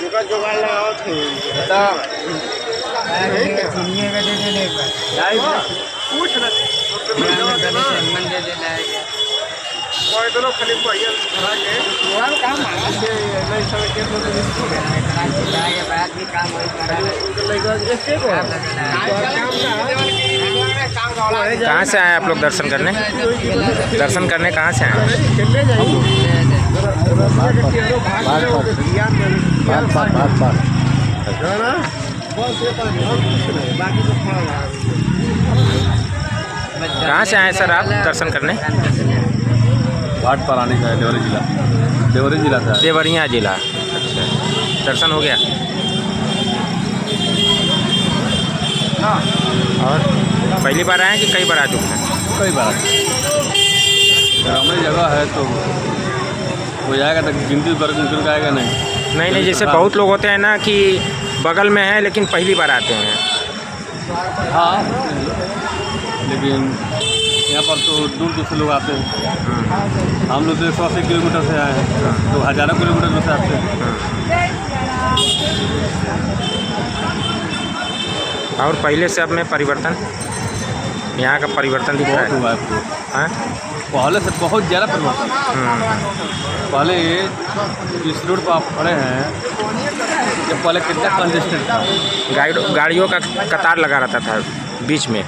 जुगाड़ लगाओ थे पूछ कहाँ से आए आप लोग दर्शन करने? दर्शन करने कहाँ से आए? कहाँ से आए सर आप दर्शन करने? घाट पर आने का है, देवरी जिला था। देवरिया जिला। अच्छा, दर्शन हो गया। और पहली बार आए कि कई बार आ चुके हैं? कई बार ग्रामीण जगह है तो हो जाएगा, तो गिनती पर निकल आएगा नहीं। नहीं, जैसे बहुत लोग होते हैं ना कि बगल में है लेकिन पहली बार आते हैं। हाँ, लेकिन यहाँ पर तो दूर दूर से लोग आते हैं। हम लोग तो 180 किलोमीटर से आए हैं, तो हज़ारों किलोमीटर दूर से आते हैं। और पहले से अब में परिवर्तन, यहाँ का परिवर्तन दिख रहा हुआ है? हाँ? पहले से बहुत ज़्यादा परिवर्तन। पहले इस रोड पर आप खड़े हैं, जब पहले कितना कंजेस्टेड था, गाड़ियों का कतार लगा रहता था बीच में।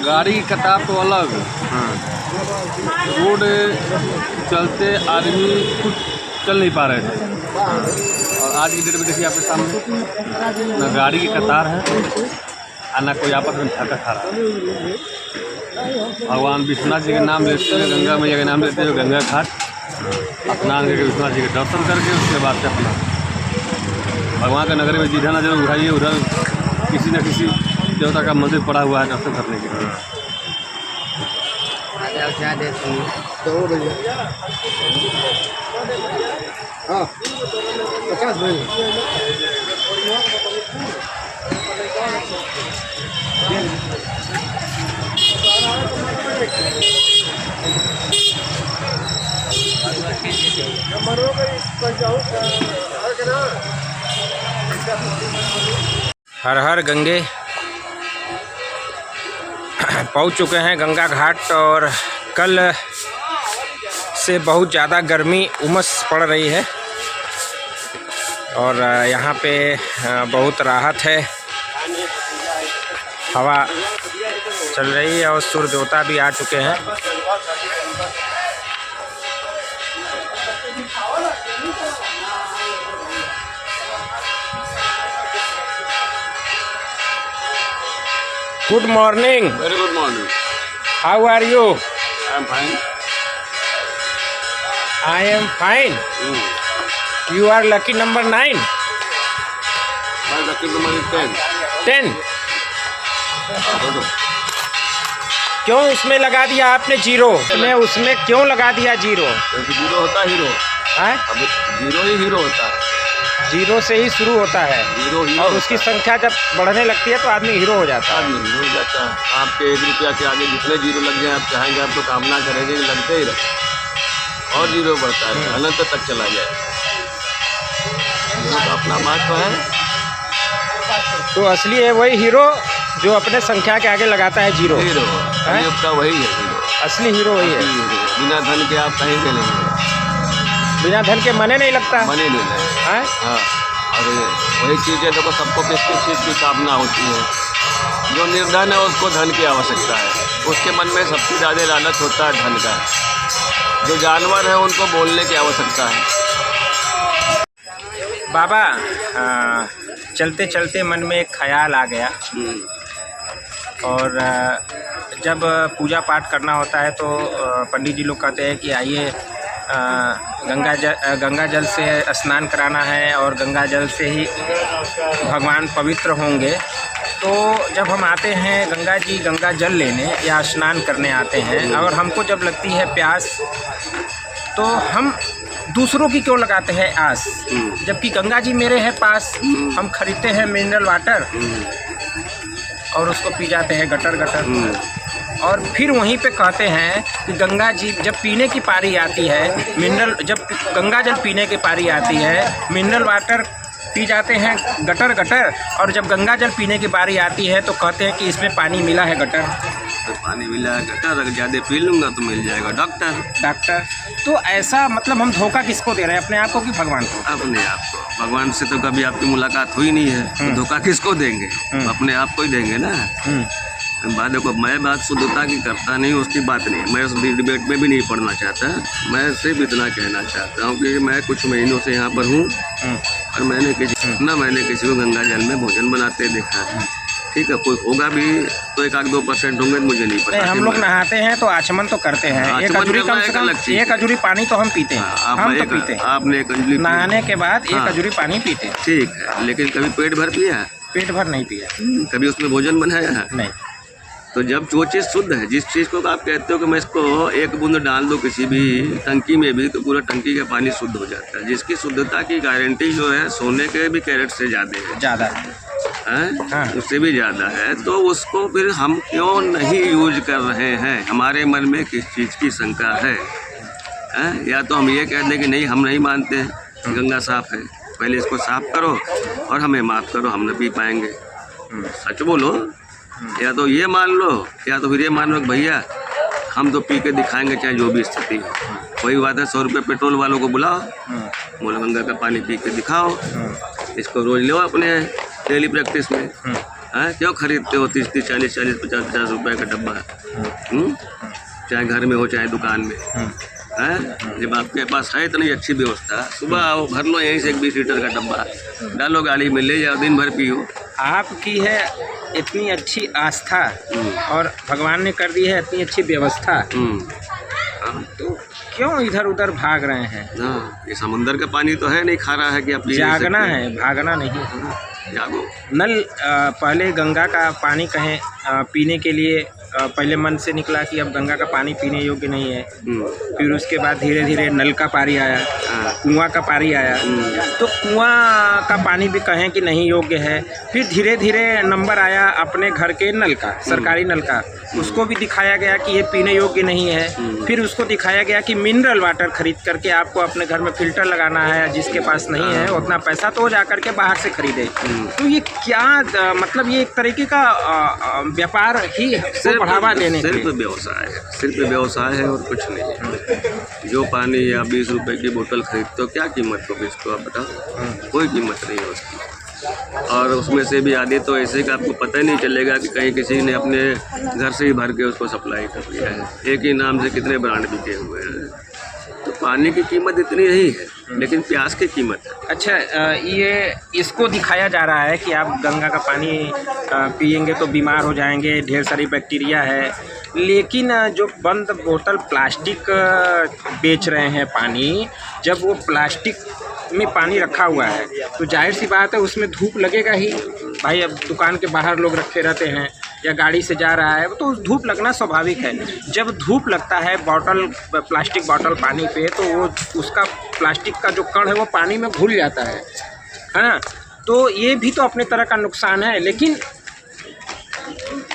गाड़ी की कतार तो अलग, रोड चलते आदमी खुद चल नहीं पा रहे थे। और आज की डेट में देखिए आपके सामने ना गाड़ी की कतार है और ना कोई आपस में धक्का खा रहा है। भगवान विश्वनाथ जी के नाम लेते हुए, गंगा मैया के नाम लेते हुए गंगा घाट स्नान करके विश्वनाथ जी के दर्शन करके उसके बाद से अपना भगवान के नगर में जिधर नजर उठाइए उधर किसी न किसी देवता का मंदिर पड़ा हुआ है दर्शन करने के लिए। हाँ 50 भाई हर हर गंगे पहुंच चुके हैं गंगा घाट। और कल से बहुत ज़्यादा गर्मी उमस पड़ रही है और यहाँ पे बहुत राहत है, हवा चल रही है और सूर्य देवता भी आ चुके हैं। Good morning. Very good morning. How are you? I am fine. I am fine. You are lucky number 9. My lucky number is 10. 10. क्यों उसमें लगा दिया आपने 0? उसमें क्यों लगा दिया 0? क्योंकि जीरो होता है हीरो। है? अब जीरो ही हीरो होता है। 0 से ही शुरू होता है हीरो और उसकी संख्या जब बढ़ने लगती है तो आदमी हीरो हो जाता है। आदमी हीरो हो जाता है। आपके 1 रुपया के आगे जितने जीरो लग जाए आप चाहेंगे, आप तो कामना करेंगे कि लगते ही रहे और जीरो बढ़ता है, अनंत तक चला जाए। तो अपना महत्व है। तो असली है वही हीरो जो अपने संख्या के आगे लगाता है 0। हीरो का वही है हीरो, असली हीरो वही है। बिना धन के आप कहीं के नहीं, बिना धन के मने नहीं लगता। मने नहीं लगता। हाँ, और वही चीज़ है, देखो सबको किस किस चीज़ की कामना होती है। जो निर्धन है उसको धन की आवश्यकता है, उसके मन में सबसे ज़्यादा लालच होता है धन का। जो जानवर है उनको बोलने की आवश्यकता है। बाबा चलते चलते मन में एक ख्याल आ गया और जब पूजा पाठ करना होता है तो पंडित जी लोग कहते हैं कि आइए गंगा जल से स्नान कराना है और गंगा जल से ही भगवान पवित्र होंगे। तो जब हम आते हैं गंगा जल लेने या स्नान करने आते हैं और हमको जब लगती है प्यास तो हम दूसरों की क्यों लगाते हैं आस, जबकि गंगा जी मेरे हैं पास। हम खरीदते हैं मिनरल वाटर और उसको पी जाते हैं गटर गटर। और फिर वहीं पे कहते हैं कि गंगा जी जब पीने की पारी आती है, जब गंगा जल पीने की पारी आती है, मिनरल वाटर पी जाते हैं गटर, और जब गंगा जल पीने की बारी आती है तो कहते हैं कि इसमें पानी मिला है गटर। तो पानी मिला है गटर, अगर ज़्यादा पी लूँगा तो मिल जाएगा डॉक्टर। तो ऐसा मतलब हम धोखा किसको दे रहे हैं, अपने आप को कि भगवान को? अपने आप को। भगवान से तो कभी आपकी मुलाकात हुई नहीं है, तो धोखा किसको देंगे? अपने आप को ही देंगे ना। बात देखो, मैं बात शुद्धता की करता नहीं, उसकी बात नहीं, मैं उस डिबेट में भी नहीं पढ़ना चाहता। मैं सिर्फ इतना कहना चाहता हूँ कि मैं कुछ महीनों से यहाँ पर हूँ और मैंने किसी को गंगा जल में भोजन बनाते देखा है। ठीक है, कोई होगा भी तो 1-2% होंगे, मुझे नहीं पता। हम लोग नहाते हैं तो आचमन तो करते हैं, एक अजूरी कम से कम एक अजूरी पानी तो हम पीते हैं। हम तो पीते हैं, आपने एक अंजलि नहाने के बाद एक अजूरी पानी पीते हैं। ठीक है, लेकिन कभी पेट भर पिया है? पेट भर नहीं पिया। कभी उसमें भोजन बनाया है? नहीं। तो जब जो चीज़ शुद्ध है, जिस चीज़ को आप कहते हो कि मैं इसको एक बूंद डाल दूँ किसी भी टंकी में भी, तो पूरा टंकी का पानी शुद्ध हो जाता है। जिसकी शुद्धता की गारंटी जो है सोने के भी कैरेट से ज़्यादा है, हाँ। उससे भी ज़्यादा है। तो उसको फिर हम क्यों नहीं यूज कर रहे हैं? हमारे मन में किस चीज़ की शंका है? या तो हम ये कह दें कि नहीं, हम नहीं मानते गंगा साफ़ है, पहले इसको साफ़ करो और हमें माफ़ करो, हम न पी पाएंगे। सच बोलो, या तो ये मान लो या तो फिर ये मान लो कि भैया हम तो पी के दिखाएंगे चाहे जो भी स्थिति हो। वही बात है, 100 रुपये पेट्रोल वालों को बुलाओ, बोलो गंगा का पानी पी के दिखाओ, इसको रोज लो अपने डेली प्रैक्टिस में। क्यों खरीदते हो 30-30, 40-40, 50-50 रुपये का डब्बा? चाहे घर में हो चाहे दुकान में। जब आपके पास है इतनी अच्छी व्यवस्था, सुबह आओ, भर लो यहीं से 20 लीटर का डब्बा, डालो गाड़ी में, ले जाओ, दिन भर पियो। आपकी है इतनी अच्छी आस्था और भगवान ने कर दी है इतनी अच्छी व्यवस्था, तो क्यों इधर उधर भाग रहे हैं? ये समुंदर का पानी तो है नहीं, खारा है कि आप जागना है, भागना नहीं। जागो। नल पहले गंगा का पानी कहें पीने के लिए पहले मन से निकला कि अब गंगा का पानी पीने योग्य नहीं है। फिर उसके बाद धीरे धीरे नल का पानी आया, कुआं का पानी आया, तो कुआं का पानी भी कहें कि नहीं योग्य है। फिर धीरे धीरे नंबर आया अपने घर के नल का, सरकारी नल का, उसको भी दिखाया गया कि ये पीने योग्य नहीं है। फिर उसको दिखाया गया कि मिनरल वाटर खरीद करके आपको अपने घर में फ़िल्टर लगाना है, जिसके पास नहीं है उतना पैसा तो जा करके बाहर से खरीदे। तो ये क्या मतलब ये एक तरीके का व्यापार ही बढ़ावा देने सिर्फ व्यवसाय है और कुछ नहीं है। जो पानी या 20 रुपए की बोतल खरीदते हो, क्या कीमत होगी इसको आप बताओ? कोई कीमत नहीं है उसकी। और उसमें से भी आधे तो ऐसे कि आपको पता ही नहीं चलेगा कि कहीं किसी ने अपने घर से ही भर के उसको सप्लाई कर दिया है। एक ही नाम से कितने ब्रांड बिके हुए हैं। तो पानी की कीमत इतनी नहीं है, लेकिन प्यास की कीमत है। अच्छा, ये इसको दिखाया जा रहा है कि आप गंगा का पानी पिएंगे तो बीमार हो जाएंगे, ढेर सारी बैक्टीरिया है। लेकिन जो बंद बोतल प्लास्टिक बेच रहे हैं पानी, जब वो प्लास्टिक में पानी रखा हुआ है तो जाहिर सी बात है उसमें धूप लगेगा ही। भाई अब दुकान के बाहर लोग रखे रहते हैं या गाड़ी से जा रहा है तो धूप लगना स्वाभाविक है। जब धूप लगता है प्लास्टिक बॉटल पानी पे, तो वो उसका प्लास्टिक का जो कण है वो पानी में घुल जाता है ना। तो ये भी तो अपने तरह का नुकसान है, लेकिन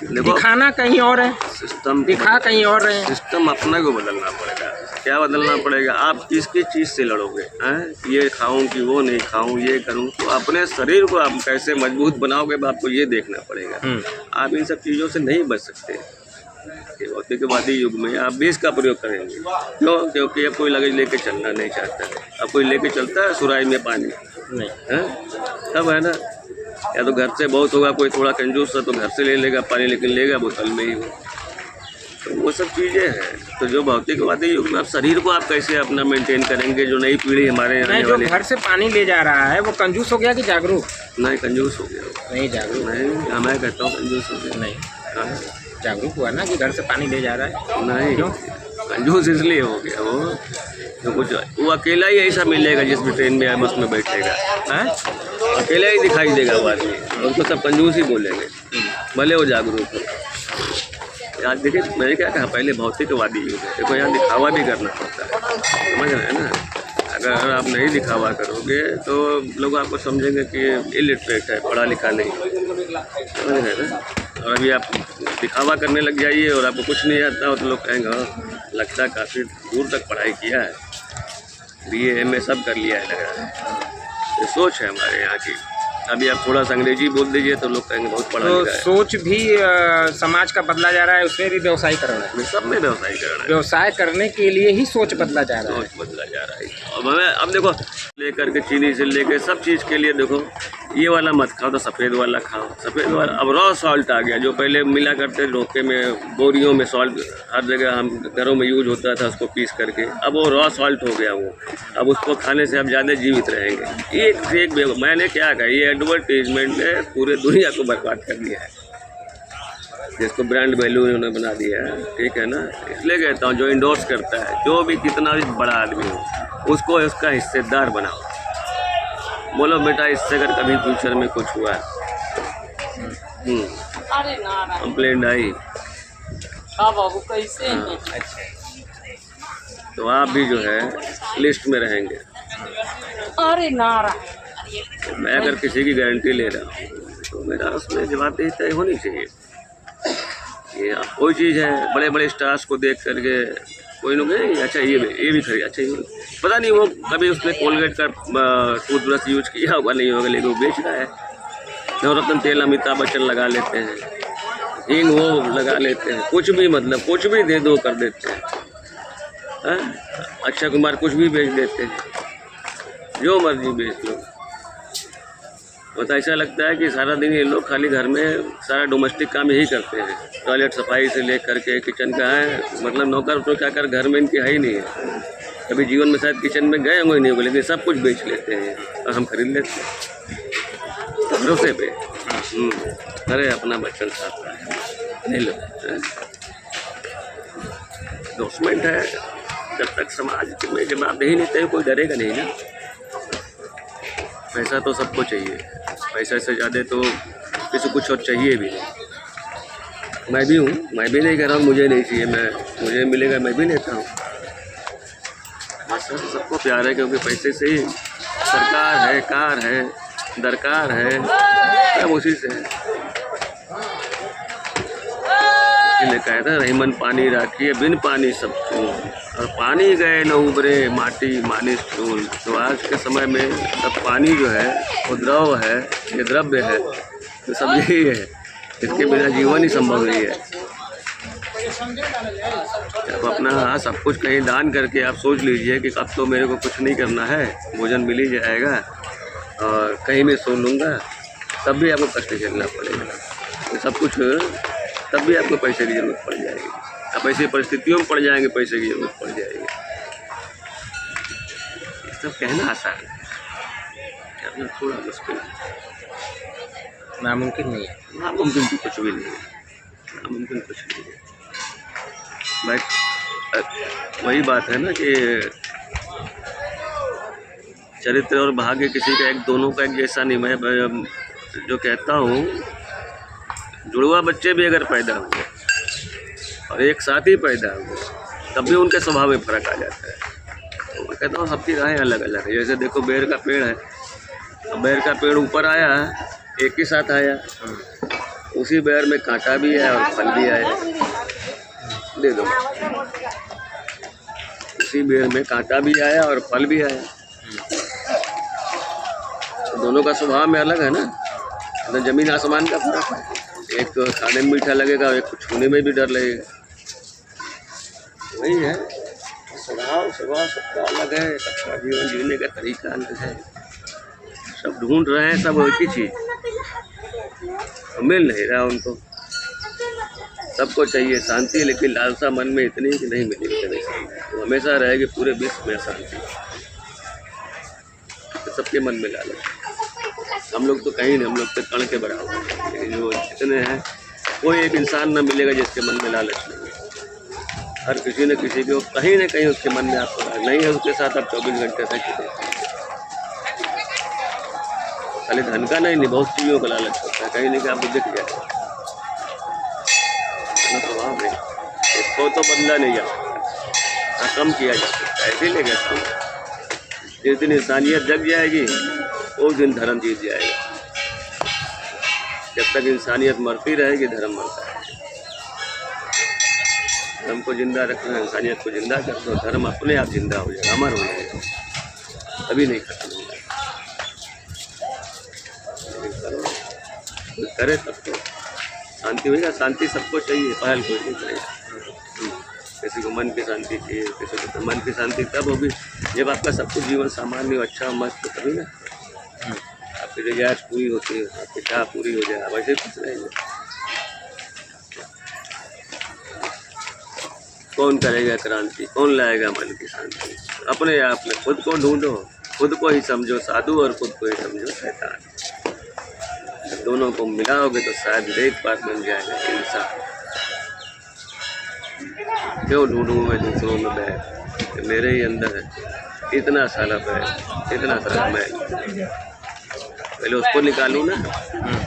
दिखाना कहीं और है, सिस्टम दिखा कहीं और है। सिस्टम अपना को बदलना पड़ेगा। क्या बदलना पड़ेगा? आप किसकी चीज़ से लड़ोगे? ये खाऊं कि वो नहीं खाऊं, ये करूं? तो अपने शरीर को आप कैसे मजबूत बनाओगे, आपको ये देखना पड़ेगा। आप इन सब चीज़ों से नहीं बच सकते। भौतिकवादी युग में आप विष का प्रयोग करेंगे। क्यों? क्योंकि अब कोई लगेज लेके चलना नहीं चाहता। अब कोई लेके चलता है सुराही में पानी नहीं है, तब है ना। या तो घर से बहुत होगा, कोई थोड़ा कंजूस है तो घर से ले लेगा पानी, लेकिन लेगा बोतल में ही हो। तो वो सब चीज़ें हैं। तो जो भौतिकवादी युग में आप शरीर को आप कैसे अपना मेंटेन करेंगे? जो नई पीढ़ी हमारे नहीं, जो घर से पानी ले जा रहा है वो कंजूस हो गया कि जागरूक? नहीं, कंजूस हो गया। नहीं, जागरूक नहीं, मैं कहता हूँ कंजूस हो गया। नहीं, जागरूक हुआ ना कि घर से पानी ले जा रहा है। नहीं, क्यों कंजूस इसलिए हो गया वो, तो कुछ वो अकेला ही ऐसा मिलेगा जिसमें ट्रेन में या बस में बैठेगा, अकेला ही दिखाई देगा वो आदमी, उनको सब कंजूस ही बोलेंगे, भले वो जागरूक हो। यार देखिए, मैंने क्या कहा पहले, भौतिकवादी युग है। देखो यहाँ दिखावा भी करना पड़ता है, समझ रहे हैं ना। अगर आप नहीं दिखावा करोगे तो लोग आपको समझेंगे कि इलिटरेट है, पढ़ा लिखा नहीं, समझ रहे हैं ना। और अभी आप दिखावा करने लग जाइए और आपको कुछ नहीं आता हो तो लोग कहेंगे हाँ लगता काफ़ी दूर तक पढ़ाई किया है, BA MA सब कर लिया है लग रहा है। ये सोच है हमारे यहाँ की। अभी आप थोड़ा सा अंग्रेजी बोल दीजिए तो लोग कहेंगे बहुत पढ़ा लिखा है। सोच भी समाज का बदला जा रहा है, उसमें भी व्यवसायीकरण है। सब में व्यवसायीकरण है। व्यवसाय करने के लिए ही सोच बदला जा रहा है। सोच बदला जा रहा है। अब हमें अब देखो लेकर के चीनी से लेकर सब चीज़ के लिए देखो ये वाला मत खाओ तो सफ़ेद वाला खाओ। सफ़ेद वाला अब रॉ सॉल्ट आ गया, जो पहले मिला करते ढोके में बोरियों में सॉल्ट हर जगह हम घरों में यूज होता था उसको पीस करके, अब वो रॉ सॉल्ट हो गया वो। अब उसको खाने से हम ज़्यादा जीवित रहेंगे। एक से एक मैंने क्या कहा, ये एडवर्टीजमेंट ने पूरे दुनिया को बर्बाद कर दिया है, जिसको ब्रांड वैल्यू उन्होंने बना दिया है। ठीक है ना, इसलिए कहता हूँ जो इंडोर्स करता है, जो भी कितना भी बड़ा आदमी हो उसको उसका हिस्सेदार बनाओ। बोलो बेटा इससे अगर कभी फ्यूचर में कुछ हुआ कंप्लेंट आई बाबू कैसे हैं? तो आप भी जो है लिस्ट में रहेंगे। अरे नारा मैं अगर किसी की गारंटी ले रहा हूँ तो मेरा उसमें जवाबदेही तय होनी चाहिए। ये कोई चीज़ है, बड़े बड़े स्टार्स को देख करके कोई लोग अच्छा ये भी खरीद, अच्छा ये पता नहीं वो कभी उसने कोलगेट का टूथब्रश यूज किया होगा नहीं होगा, लेकिन वो बेच रहा है। नवरत्न तेल अमिताभ बच्चन लगा लेते हैं, हींग वो लगा लेते हैं, कुछ भी मतलब कुछ भी दे दो कर देते हैं। अक्षय कुमार कुछ भी बेच देते हैं, जो मर्जी बेच लो। तो ऐसा लगता है कि सारा दिन ये लोग खाली घर में सारा डोमेस्टिक काम यही करते हैं, टॉयलेट सफाई से लेकर के किचन का है, मतलब नौकर तो क्या कर घर में इनके है ही नहीं है। कभी जीवन में शायद किचन में गए होंगे नहीं होंगे, लेकिन सब कुछ बेच लेते हैं और हम खरीद लेते हैं भरोसे पे। अरे अपना बच्चन साथ है नहीं लो, डॉक्यूमेंट है। जब तक समाज में जवाबदेही नहीं तय कोई डरेगा नहीं ना। पैसा तो सबको चाहिए, पैसा से ज़्यादा तो किसी कुछ और चाहिए भी नहीं। मैं भी हूँ, मैं भी नहीं कह रहा हूँ मुझे नहीं चाहिए, मुझे मिलेगा मैं भी लेता हूँ। बस सबको प्यार है, क्योंकि पैसे से ही सरकार है, कार है, दरकार है, सब उसी से है। इसलिए कहते हैं रहीमन पानी राखिए बिन पानी सब क्यों, और पानी गए न उबरे माटी मानिस धूल। तो आज के समय में सब पानी जो है वो द्रव है, ये द्रव्य है, तो सब यही है, इसके बिना जीवन ही संभव नहीं है। अब अपना हाँ सब कुछ कहीं दान करके आप सोच लीजिए कि अब तो मेरे को कुछ नहीं करना है, भोजन मिल ही जाएगा और कहीं मैं सो लूँगा, तब भी आपको कष्ट झेलना पड़ेगा। तो सब कुछ तब भी आपको पैसे की ज़रूरत पड़ जाएगी। आप ऐसी परिस्थितियों में पड़ जाएंगे, पैसे की ज़रूरत पड़ जाएगी। सब कहना आसान है, करना थोड़ा मुश्किल है। नामुमकिन नहीं है। नामुमकिन तो कुछ भी नहीं है, नामुमकिन कुछ नहीं है। बट वही बात है ना कि चरित्र और भाग्य किसी का एक दोनों का एक जैसा नहीं। मैं जो कहता हूँ, जुड़वा बच्चे भी अगर पैदा हुए और एक साथ ही पैदा हुए तब भी उनके स्वभाव में फ़र्क आ जाता है। तो मैं कहता हूँ सबकी राहें अलग अलग है। जैसे देखो बेर का पेड़ है, तो बेर का पेड़ ऊपर आया एक ही साथ आया, उसी बेर में कांटा भी है और फल भी आया। दे दो, उसी बेर में कांटा भी आया और फल भी आया। तो दोनों का स्वभाव में अलग है ना, तो जमीन आसमान का फर्क है। एक तो खाने में मीठा लगेगा, एक को छूने में भी डर लगेगा। वही है, स्वभाव सबका अलग है, सबका जीवन जीने का तरीका अलग है। सब ढूंढ रहे हैं सब एक ही चीज़, तो मिल नहीं रहा उनको। सबको चाहिए शांति, लेकिन लालसा मन में इतनी कि नहीं मिलेगी शांति, तो हमेशा रहेगी पूरे विश्व में शांति। तो सबके मन में लालच। हम लोग तो कहीं नहीं, हम लोग तो कण के बराबर हैं, लेकिन जो जितने हैं कोई एक इंसान न मिलेगा जिसके मन में लालच नहीं है। हर किसी न किसी को कहीं न कहीं उसके मन में आपको नहीं है, उसके साथ आप 24 घंटे रह चुके हैं। खाली धन का नहीं, बहुत चीज़ों का लालच होता है, कहीं नहीं कहीं आपको दिख जाए। स्वभाव है, इसको तो बदला नहीं जा सकता, कम किया जा सकता है। इसीलिए कहता हूँ जिस दिन इंसानियत जग जाएगी उस दिन धर्म जीत जाएगा। जब तक इंसानियत मरती रहेगी धर्म मरता है। धर्म को जिंदा रखना, इंसानियत को जिंदा कर दो, धर्म अपने आप जिंदा हो जाएगा, अमर हो जाएगा, कभी नहीं खत्म होगा। करे तब तो शांति होगा। शांति सबको चाहिए, पहल कोई नहीं करेगा। किसी को मन की शांति चाहिए, किसी को मन की शांति तब होगी जब आपका सब कुछ जीवन सामान्य अच्छा मस्त, तभी ना आपकी जरूरत पूरी होती है, आपकी चाह पूरी हो जाए। वैसे कुछ नहीं है। कौन करेगा क्रांति, कौन लाएगा मन की शांति? अपने आप में खुद को ढूंढो, खुद को ही समझो साधु और खुद को ही समझो शैतान। दोनों को मिलाओगे तो शायद एक बार बन जाएगा इंसान। क्यों ढूंढूं मैं दूसरों में बैठ, कि मेरे ही अंदर है इतना सारा बैठ, इतना सारा मैं। पहले उसको निकालूं ना,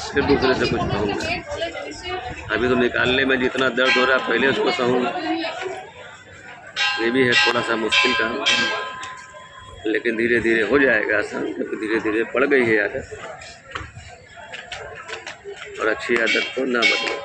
फिर दूसरे से कुछ कहूँगा। अभी तो निकालने में जितना दर्द हो रहा है, पहले उसको सहूँगा। ये भी है थोड़ा सा मुश्किल काम, लेकिन धीरे धीरे हो जाएगा आसान, क्योंकि धीरे धीरे पड़ गई है आदत। और अच्छी आदत को ना बदलो।